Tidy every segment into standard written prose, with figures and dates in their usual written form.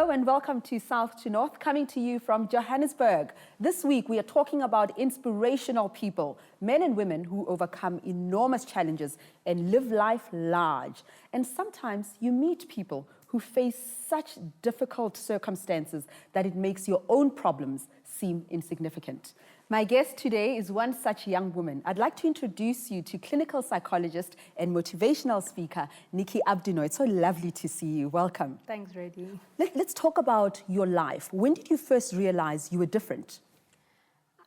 Hello and welcome to South2North, coming to you from Johannesburg. This week we are talking about inspirational people, men and women who overcome enormous challenges and live life large. And sometimes you meet people who face such difficult circumstances that it makes your own problems seem insignificant. My guest today is one such young woman. I'd like to introduce you to clinical psychologist and motivational speaker, Nicky Abdinor. It's so lovely to see you. Welcome. Thanks, Redi. Let's talk about your life. When did you first realize you were different?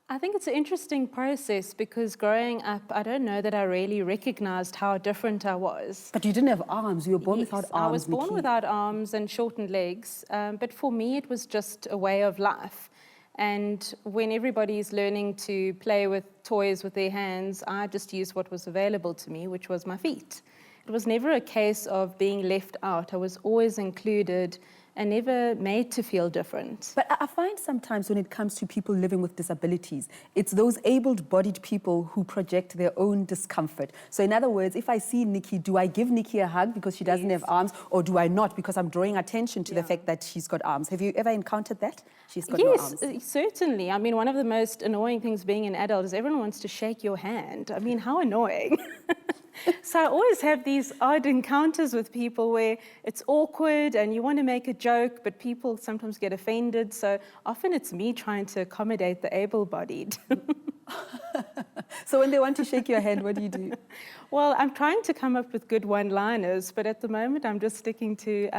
I think it's an interesting process because growing up, I don't know that I really recognized how different I was. But you didn't have arms. You were born without arms, I was born Nicky. without arms and shortened legs. But for me, it was just a way of life. And when everybody's learning to play with toys with their hands, I just used what was available to me, which was my feet. It was never a case of being left out. I was always included and never made to feel different. But I find sometimes when it comes to people living with disabilities, it's those able-bodied people who project their own discomfort. So in other words, if I see Nicky, do I give Nicky a hug because she doesn't have arms, or do I not because I'm drawing attention to the fact that she's got arms? Have you ever encountered that? She's got no arms. Yes, certainly. I mean, one of the most annoying things being an adult is everyone wants to shake your hand. I mean, how annoying. So I always have these odd encounters with people where it's awkward and you want to make a joke, but people sometimes get offended. So often it's me trying to accommodate the able-bodied. So when they want to shake your hand, what do you do? Well, I'm trying to come up with good one-liners, but at the moment I'm just sticking to,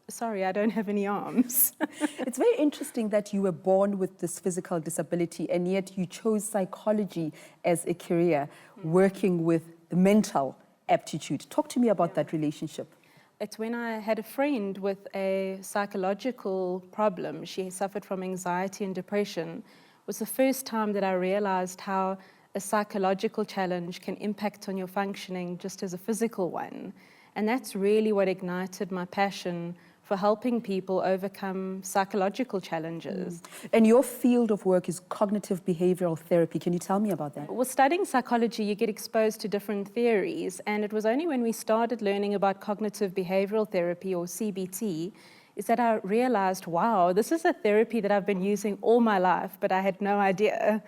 sorry, I don't have any arms. It's very interesting that you were born with this physical disability and yet you chose psychology as a career, working with the mental aptitude. Talk to me about that relationship. It's when I had a friend with a psychological problem. She suffered from anxiety and depression. It was the first time that I realized how a psychological challenge can impact on your functioning just as a physical one. And that's really what ignited my passion for helping people overcome psychological challenges. And your field of work is cognitive behavioral therapy. Can you tell me about that? Well, studying psychology, you get exposed to different theories, and it was only when we started learning about cognitive behavioral therapy, or CBT, is that I realized, wow, this is a therapy that I've been using all my life, but I had no idea.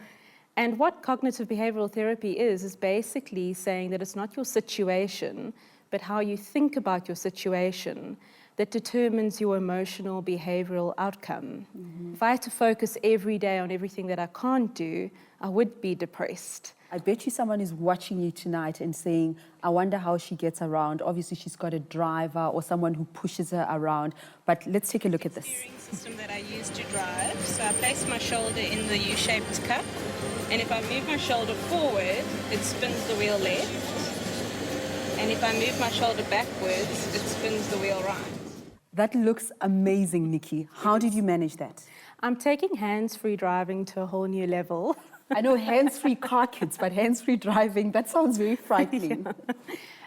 And what cognitive behavioral therapy is basically saying that it's not your situation, but how you think about your situation that determines your emotional behavioral outcome. If I had to focus every day on everything that I can't do, I would be depressed. I bet you someone is watching you tonight and saying, I wonder how she gets around. Obviously, she's got a driver or someone who pushes her around. But let's take a look at this. Steering system that I use to drive. So I place my shoulder in the U-shaped cup. And if I move my shoulder forward, it spins the wheel left. And if I move my shoulder backwards, it spins the wheel right. That looks amazing, Nicky. How did you manage that? I'm taking hands-free driving to a whole new level. I know hands-free car kids, but hands-free driving, that sounds very frightening.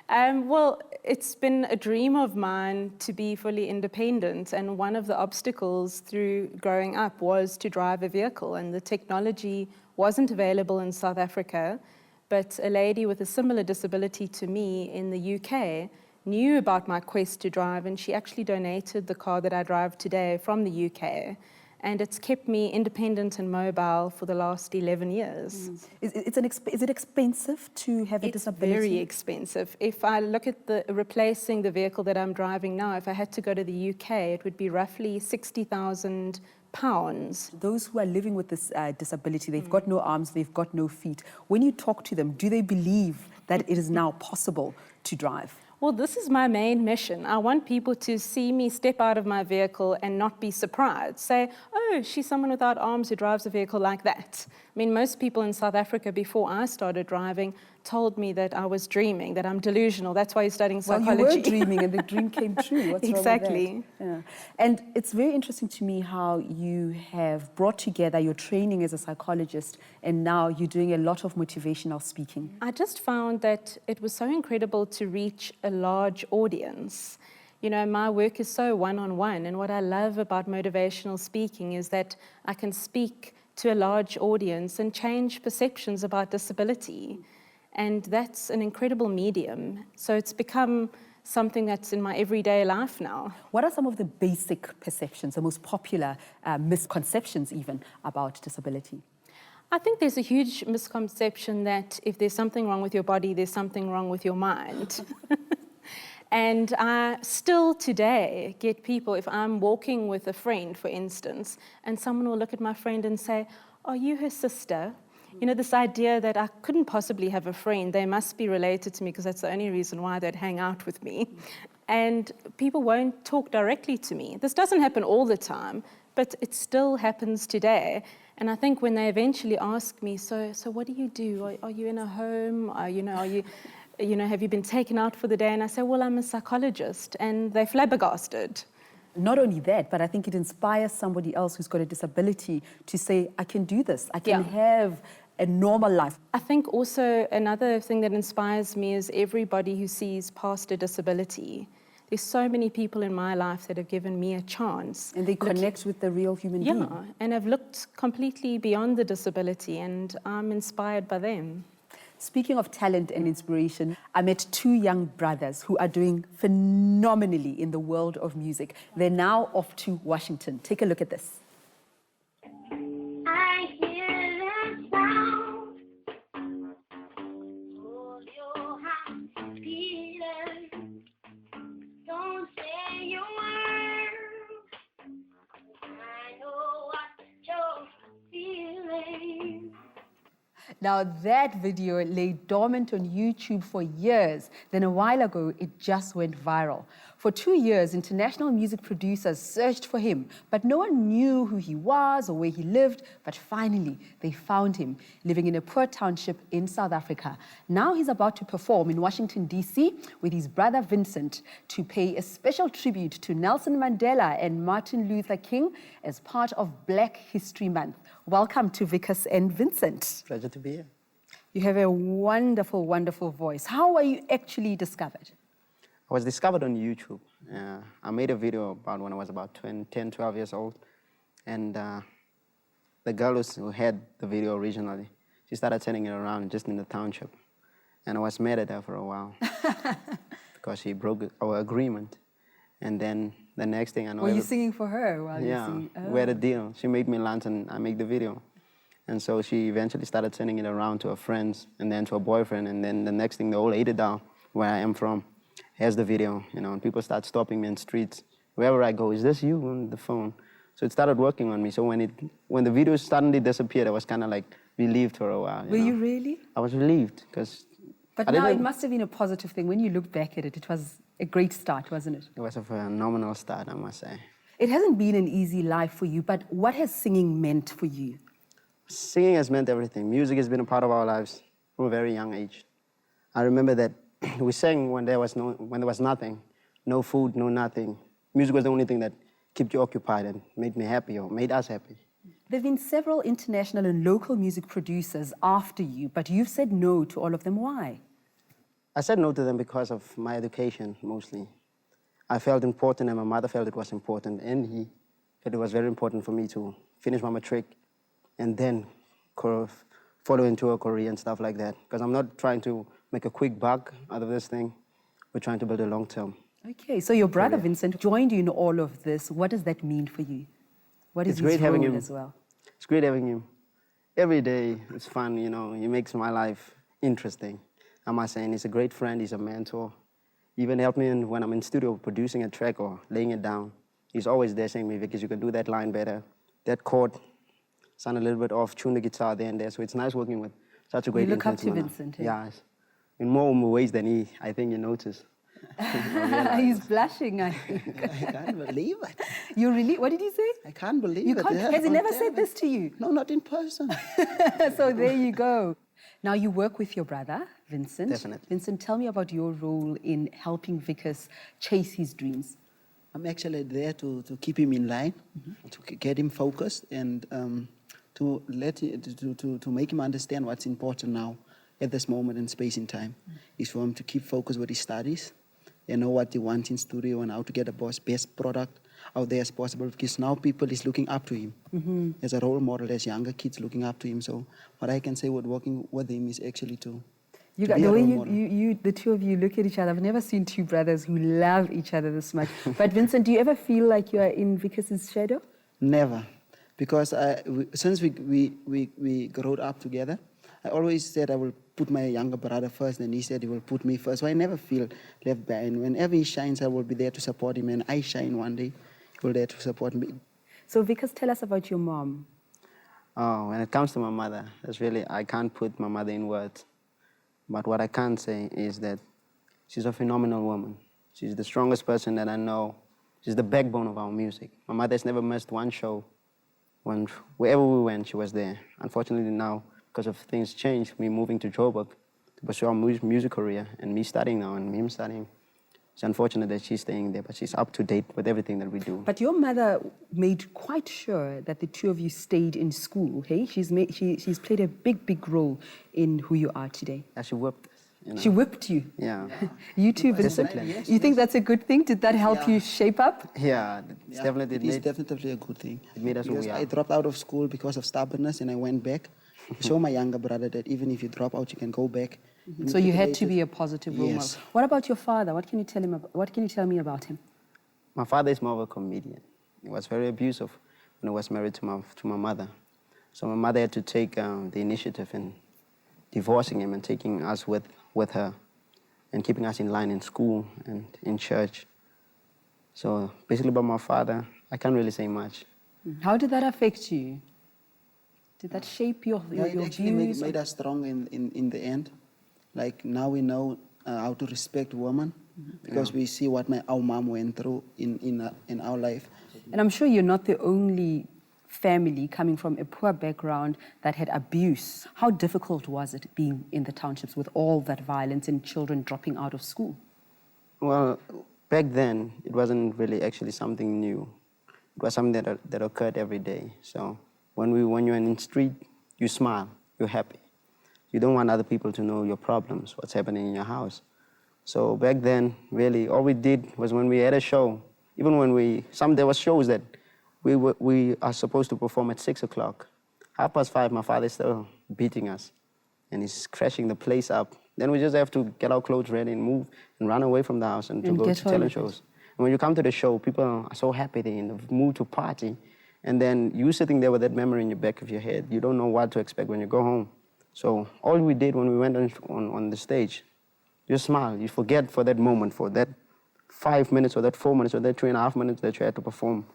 Well, it's been a dream of mine to be fully independent, and one of the obstacles through growing up was to drive a vehicle, and the technology wasn't available in South Africa, but a lady with a similar disability to me in the UK knew about my quest to drive, and she actually donated the car that I drive today from the UK. And it's kept me independent and mobile for the last 11 years. Is it expensive to have a disability? It's very expensive. If I look at replacing the vehicle that I'm driving now, if I had to go to the UK, it would be roughly £60,000. Those who are living with this disability, they've got no arms, they've got no feet. When you talk to them, do they believe that it is now possible to drive? Well, this is my main mission. I want people to see me step out of my vehicle and not be surprised. Say, oh, she's someone without arms who drives a vehicle like that. I mean, most people in South Africa before I started driving told me that I was dreaming, that I'm delusional. That's why you're studying psychology. Well, you were dreaming and the dream came true. What's exactly. wrong with that? Yeah. And it's very interesting to me how you have brought together your training as a psychologist and now you're doing a lot of motivational speaking. I just found that it was so incredible to reach a large audience. You know, my work is so one-on-one, and what I love about motivational speaking is that I can speak to a large audience and change perceptions about disability. And that's an incredible medium. So it's become something that's in my everyday life now. What are some of the basic perceptions, the most popular misconceptions even about disability? I think there's a huge misconception that if there's something wrong with your body, there's something wrong with your mind. And I still today get people, if I'm walking with a friend, for instance, and someone will look at my friend and say, "Are you her sister?" You know, this idea that I couldn't possibly have a friend, they must be related to me because that's the only reason why they'd hang out with me. And people won't talk directly to me. This doesn't happen all the time, but it still happens today. And I think when they eventually ask me, so what do you do? Are you in a home? Are you, have you been taken out for the day? And I say, well, I'm a psychologist, and they're flabbergasted. Not only that, but I think it inspires somebody else who's got a disability to say, I can do this. I can have a normal life. I think also another thing that inspires me is everybody who sees past a disability. There's so many people in my life that have given me a chance. And they connect with the real human being. Yeah, and have looked completely beyond the disability, and I'm inspired by them. Speaking of talent and inspiration, I met two young brothers who are doing phenomenally in the world of music. They're now off to Washington. Take a look at this. I hear that sound. Hold your heart, Peter. Don't say your word. I know what you're feeling. Now that video lay dormant on YouTube for years. Then a while ago, it just went viral. For 2 years, international music producers searched for him, but no one knew who he was or where he lived. But finally, they found him, living in a poor township in South Africa. Now he's about to perform in Washington, D.C. with his brother Vincent to pay a special tribute to Nelson Mandela and Martin Luther King as part of Black History Month. Welcome to Vicus and Vincent. Pleasure to be here. You have a wonderful, wonderful voice. How were you actually discovered? I was discovered on YouTube. I made a video about when I was about 10, 12 years old. And the girl who had the video originally, she started sending it around just in the Township. And I was mad at her for a while because she broke our agreement. And then the next thing I know... Were you singing for her while you were singing? Yeah, we had a deal. She made me lunch and I made the video. And so she eventually started sending it around to her friends and then to her boyfriend. And then the next thing, the whole Ada, where I am from, has the video, and people start stopping me in streets. Wherever I go, is this you on the phone? So it started working on me. So when the video suddenly disappeared, I was kind of like relieved for a while. Were you really? I was relieved because... But now it must have been a positive thing. When you look back at it, it was a great start, wasn't it? It was a phenomenal start, I must say. It hasn't been an easy life for you, but what has singing meant for you? Singing has meant everything. Music has been a part of our lives from a very young age. I remember that we sang when there was nothing, no food, no nothing. Music was the only thing that kept you occupied and made me happy or made us happy. There have been several international and local music producers after you, but you've said no to all of them. Why? I said no to them because of my education, mostly. I felt important and my mother felt it was important, and he felt it was very important for me to finish my matric and then follow into a career and stuff like that. Because I'm not trying to make a quick buck out of this thing. We're trying to build a long-term. Okay, so your brother Vincent joined you in all of this. What does that mean for you? What is his role as well? It's great having him. Every day it's fun, he makes my life interesting. I must say, and he's a great friend, he's a mentor. He even helped me when I'm in studio producing a track or laying it down. He's always there saying to me, Vicus, you can do that line better. That chord sound a little bit off, tune the guitar there and there. So it's nice working with such a great You look up to man. Vincent, eh? Yeah, in more ways than I think you notice. He's blushing, I think. I can't believe it. You really, what did he say? I can't believe it. Can't, has he never said this to you? No, not in person. So there you go. Now you work with your brother, Vincent. Definitely. Vincent, tell me about your role in helping Vicus chase his dreams. I'm actually there to keep him in line, to get him focused, and to make him understand what's important now at this moment in space and time. Is for him to keep focused with his studies and know what he wants in studio and how to get the best product out there as possible, because now people is looking up to him as a role model, as younger kids looking up to him. So what I can say with working with him is actually to You to got be the a way role you, model. the two of you look at each other. I've never seen two brothers who love each other this much. But Vincent, do you ever feel like you are in Vicus's shadow? Never, because since we grew up together, I always said I will put my younger brother first, and he said he will put me first. So I never feel left behind. Whenever he shines, I will be there to support him, and I shine one day, he will there to support me. So Vicus, tell us about your mom. Oh, when it comes to my mother, that's really, I can't put my mother in words. But what I can say is that she's a phenomenal woman. She's the strongest person that I know. She's the backbone of our music. My mother's never missed one show. Wherever we went, she was there. Unfortunately now, because of things changed, me moving to Joburg to pursue our music career, and me studying now and him studying. It's unfortunate that she's staying there, but she's up to date with everything that we do. But your mother made quite sure that the two of you stayed in school, hey? She's played a big role in who you are today. Yeah, she whipped us. You know? She whipped you. Yeah. You too, Vincent. Discipline. You think that's a good thing? Did that help you shape up? Yeah, it's definitely It is definitely a good thing. it made us who Because we are. I dropped out of school because of stubbornness, and I went back to show my younger brother that even if you drop out, you can go back. So you had to be a positive role model. Yes. What about your father? What can you tell him? What can you tell me about him? My father is more of a comedian. He was very abusive when he was married to my mother. So my mother had to take the initiative in divorcing him and taking us with her and keeping us in line in school and in church. So basically about my father, I can't really say much. How did that affect you? Did that shape your It actually views? made us strong in the end. Like now we know how to respect women because we see what our mom went through in our life. And I'm sure you're not the only family coming from a poor background that had abuse. How difficult was it being in the townships with all that violence and children dropping out of school? Well, back then, it wasn't really actually something new. It was something that occurred every day. So when you're in the street, you smile, you're happy. You don't want other people to know your problems, what's happening in your house. So back then, really, all we did was when we had a show, even when there were shows that we are supposed to perform at 6 o'clock. 5:30, my father's still beating us, and he's crashing the place up. Then we just have to get our clothes ready and move and run away from the house and to go to talent shows. And when you come to the show, people are so happy, they're in the mood to party. And then you sitting there with that memory in the back of your head, you don't know what to expect when you go home. So all we did when we went on the stage, you smile, you forget for that moment, for that 5 minutes or that 4 minutes or that 3.5 minutes that you had to perform.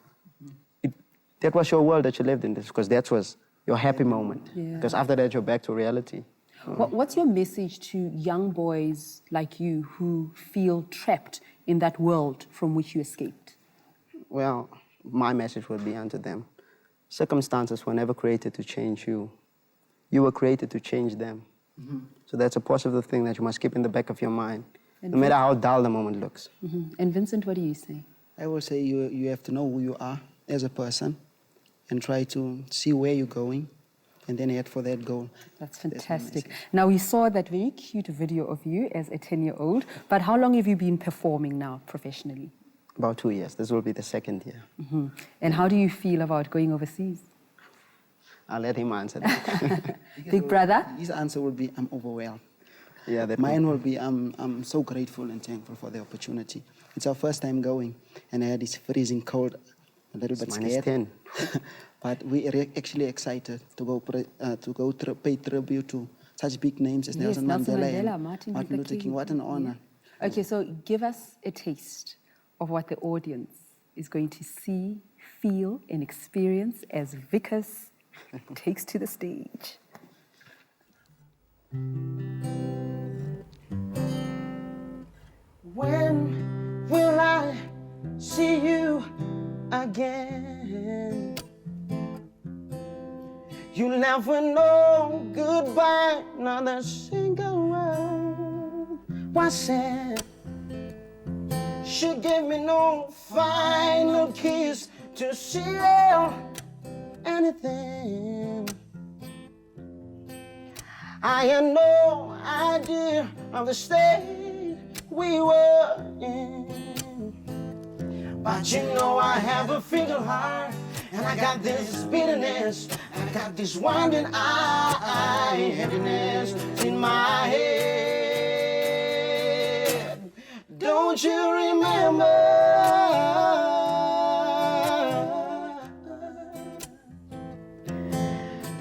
That was your world that you lived in, because that was your happy moment. Yeah. Because after that, you're back to reality. What's your message to young boys like you who feel trapped in that world from which you escaped? Well, my message would be unto them. Circumstances were never created to change you. You were created to change them. So that's a positive thing that you must keep in the back of your mind, no matter how dull the moment looks. And Vincent, what do you say? I will say you have to know who you are as a person and try to see where you're going and then head for that goal. That's fantastic. Now, we saw that very cute video of you as a 10-year-old, but how long have you been performing now professionally? About 2 years. This will be the second year. And how do you feel about going overseas? I'll let him answer that. Big brother? His answer will be, I'm overwhelmed. Yeah, that Mine will be, I'm so grateful and thankful for the opportunity. It's our first time going, and I had this freezing cold, a little bit Minus scared. 10. But we are actually excited to go pay tribute to such big names as Yes, Nelson Nelson Mandela Mandela, and Martin Martin Luther Luther King. King. What an honor. Okay, so give us a taste of what the audience is going to see, feel, and experience as Vicus takes to the stage. When will I see you again? You'll never know goodbye, not a single word was said. She gave me no final kiss to seal anything. I had no idea of the state we were in. But you know I have a fickle heart, and I got this bitterness, and I got this winding eye, heaviness in my head. Don't you remember?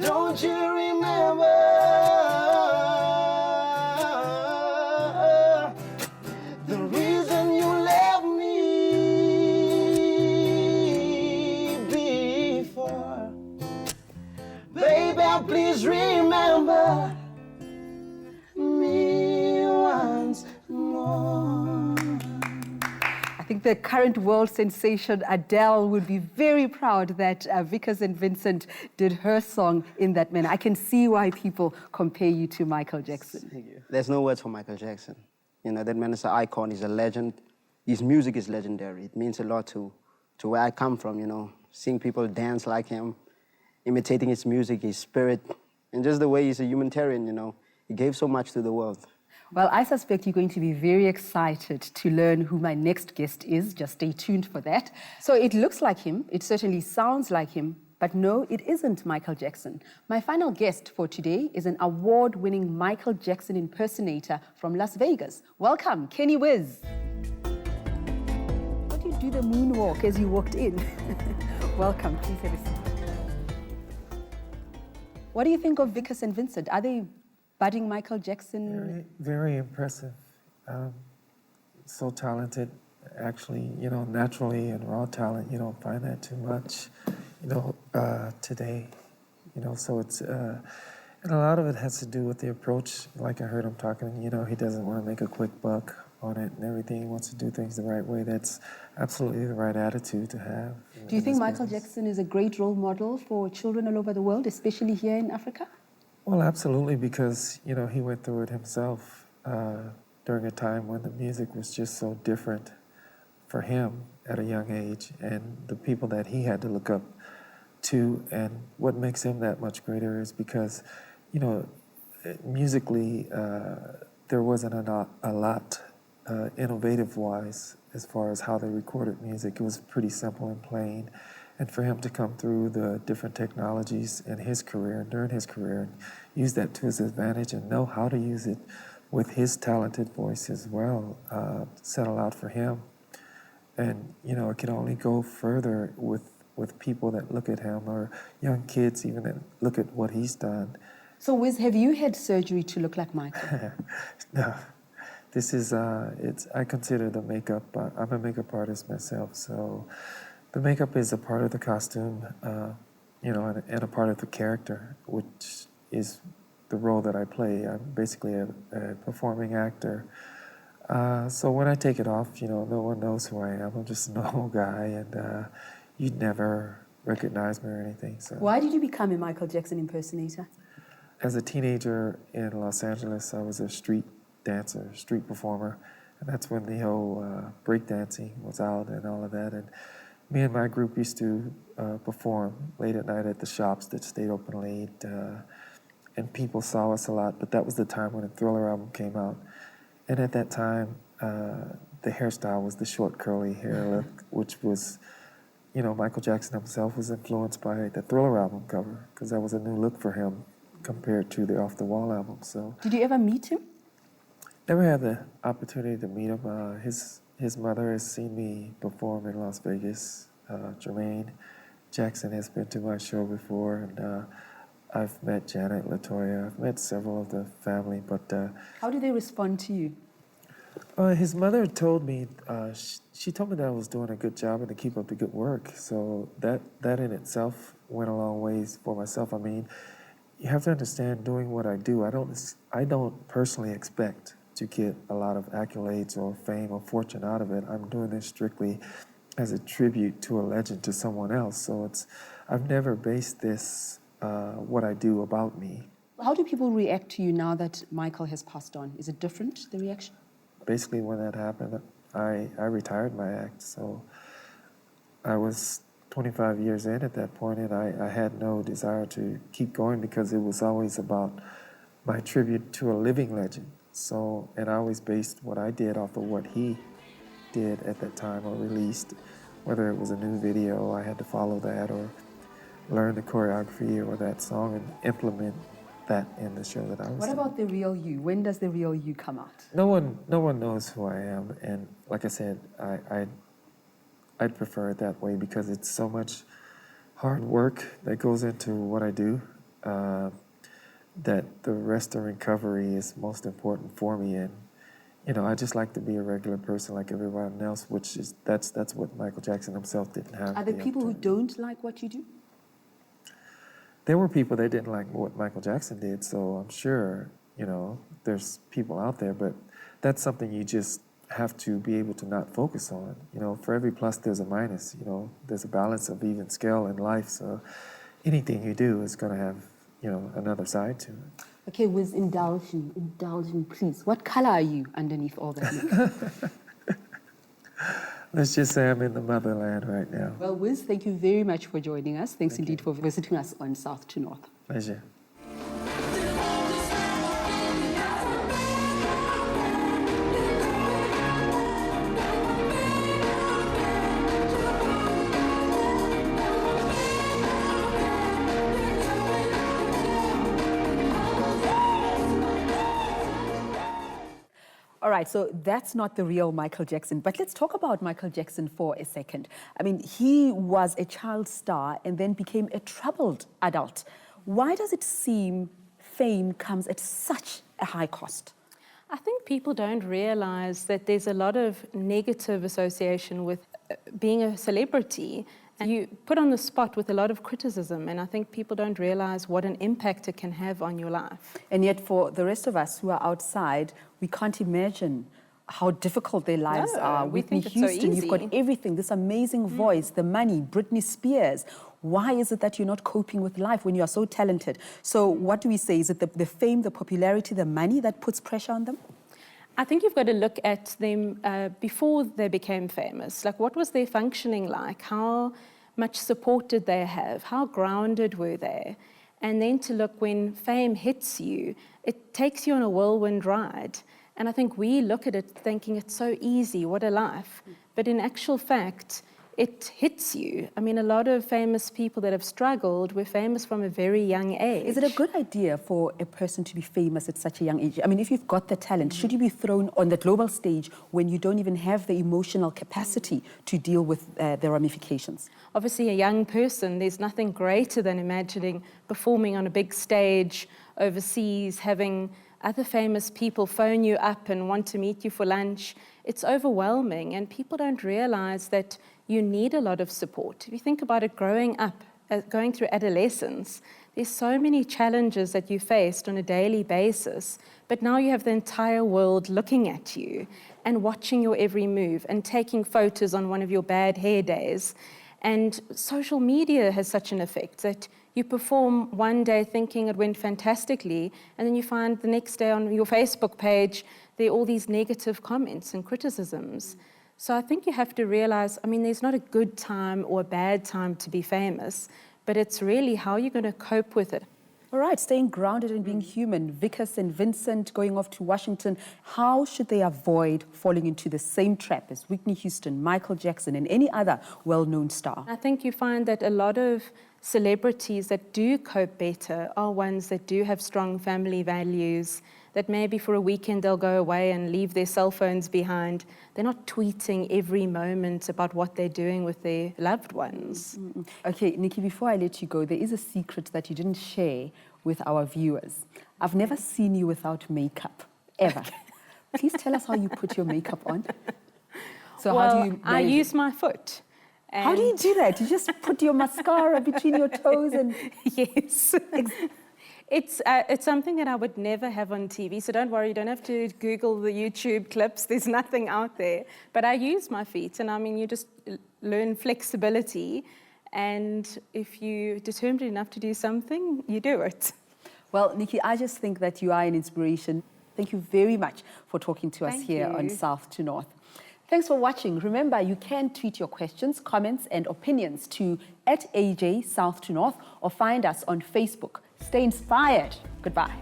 Don't you remember the reason you left me before? Baby, please remember me once more. I think the current world sensation Adele would be very proud that Vicus and Vincent did her song in that manner. I can see why people compare you to Michael Jackson. Thank you. There's no words for Michael Jackson. You know, that man is an icon, he's a legend. His music is legendary. It means a lot to where I come from, you know, seeing people dance like him, imitating his music, his spirit, and just the way he's a humanitarian, you know. He gave so much to the world. Well, I suspect you're going to be very excited to learn who my next guest is. Just stay tuned for that. So it looks like him, it certainly sounds like him, but no, it isn't Michael Jackson. My final guest for today is an award-winning Michael Jackson impersonator from Las Vegas. Welcome, Kenny Wizz. How do you do the moonwalk as you walked in? Welcome, please have a seat. What do you think of Vicus and Vincent? Are they budding Michael Jackson? Very impressive. So talented, actually, you know, naturally and raw talent. You don't find that too much, you know, today. You know, so it's, and a lot of it has to do with the approach. Like I heard him talking, you know, he doesn't want to make a quick buck on it and everything. He wants to do things the right way. That's absolutely the right attitude to have. Do you think Michael Jackson is a great role model for children all over the world, especially here in Africa? Well, absolutely, because, you know, he went through it himself during a time when the music was just so different for him at a young age, and the people that he had to look up to. And what makes him that much greater is because, you know, musically, there wasn't a lot innovative-wise as far as how they recorded music. It was pretty simple and plain. And for him to come through the different technologies in his career, during his career, and use that to his advantage and know how to use it with his talented voice as well, settle out for him. And, you know, it can only go further with people that look at him, or young kids even that look at what he's done. So, Wiz, have you had surgery to look like Michael? No. This is, I consider the makeup, I'm a makeup artist myself, so the makeup is a part of the costume, you know, and a part of the character, which is the role that I play. I'm basically a performing actor. So when I take it off, you know, no one knows who I am. I'm just a normal guy, and you'd never recognize me or anything. So. Why did you become a Michael Jackson impersonator? As a teenager in Los Angeles, I was a street dancer, street performer, and that's when the whole breakdancing was out and all of that. And me and my group used to perform late at night at the shops that stayed open late, and people saw us a lot, but that was the time when the Thriller album came out. And at that time, the hairstyle was the short curly hair look, which was, you know, Michael Jackson himself was influenced by the Thriller album cover, because that was a new look for him compared to the Off the Wall album. So, did you ever meet him? Never had the opportunity to meet him. His mother has seen me perform in Las Vegas. Jermaine Jackson has been to my show before, and I've met Janet LaToya. I've met several of the family, but... How do they respond to you? His mother told me, she told me that I was doing a good job and to keep up the good work. So that in itself went a long ways for myself. I mean, you have to understand, doing what I do, I don't personally expect to get a lot of accolades or fame or fortune out of it. I'm doing this strictly as a tribute to a legend, to someone else. So I've never based this, what I do, about me. How do people react to you now that Michael has passed on? Is it different, the reaction? Basically, when that happened, I retired my act. So I was 25 years in at that point, and I had no desire to keep going, because it was always about my tribute to a living legend. So, and I always based what I did off of what he did at that time or released. Whether it was a new video, I had to follow that or learn the choreography or that song and implement that in the show that I was What in. about the real you? When does the real you come out? No one knows who I am, and like I said, I'd prefer it that way because it's so much hard work that goes into what I do, that the rest of recovery is most important for me. And you know, I just like to be a regular person like everyone else, which is that's what Michael Jackson himself didn't have. Are there the people who opportunity. don't like what you do? There were people that didn't like what Michael Jackson did, so I'm sure, you know, there's people out there, but that's something you just have to be able to not focus on. You know, for every plus, there's a minus. You know, there's a balance of even scale in life, so anything you do is going to have, you know, another side to it. Okay, Wiz, indulge me, please. What color are you underneath all that? Let's just say I'm in the motherland right now. Well, Wiz, thank you very much for joining us. Thanks indeed for visiting us on South to North. Pleasure. All right, so that's not the real Michael Jackson, but let's talk about Michael Jackson for a second. I mean, he was a child star and then became a troubled adult. Why does it seem fame comes at such a high cost? I think people don't realize that there's a lot of negative association with being a celebrity. And you put on the spot with a lot of criticism, and I think people don't realize what an impact it can have on your life. And yet for the rest of us who are outside, we can't imagine how difficult their lives are. we Whitney think it's so Houston, you've got easy. everything, this amazing voice, the money, Britney Spears. Why is it that you're not coping with life when you are so talented? So what do we say? Is it the fame, the popularity, the money that puts pressure on them? I think you've got to look at them before they became famous. Like, what was their functioning like? How much support did they have? How grounded were they? And then to look when fame hits you, it takes you on a whirlwind ride. And I think we look at it thinking it's so easy, what a life. But in actual fact, it hits you. I mean, a lot of famous people that have struggled were famous from a very young age. Is it a good idea for a person to be famous at such a young age? I mean, if you've got the talent, should you be thrown on the global stage when you don't even have the emotional capacity to deal with the ramifications? Obviously, a young person, there's nothing greater than imagining performing on a big stage overseas, having other famous people phone you up and want to meet you for lunch. It's overwhelming, and people don't realize that you need a lot of support. If you think about it, growing up, going through adolescence, there's so many challenges that you faced on a daily basis, but now you have the entire world looking at you and watching your every move and taking photos on one of your bad hair days. And social media has such an effect that you perform one day thinking it went fantastically, and then you find the next day on your Facebook page, there are all these negative comments and criticisms. So I think you have to realize, I mean, there's not a good time or a bad time to be famous, but it's really how you're going to cope with it. All right, staying grounded and being human. Vicus and Vincent going off to Washington. How should they avoid falling into the same trap as Whitney Houston, Michael Jackson, and any other well-known star? I think you find that a lot of celebrities that do cope better are ones that do have strong family values, that maybe for a weekend they'll go away and leave their cell phones behind. They're not tweeting every moment about what they're doing with their loved ones. Okay, Nikki, before I let you go, there is a secret that you didn't share with our viewers. I've never seen you without makeup, ever. Please tell us how you put your makeup on. So Well, how do you I manage use it? my foot. How do you do that? You just put your mascara between your toes and... Yes. It's something that I would never have on TV, so don't worry, you don't have to Google the YouTube clips, there's nothing out there. But I use my feet, and I mean, you just learn flexibility, and if you're determined enough to do something, you do it. Well, Nikki, I just think that you are an inspiration. Thank you very much for talking to us Thank here on you. South to North. Thanks for watching. Remember, you can tweet your questions, comments, and opinions to @AJ South to North or find us on Facebook. Stay inspired. Goodbye.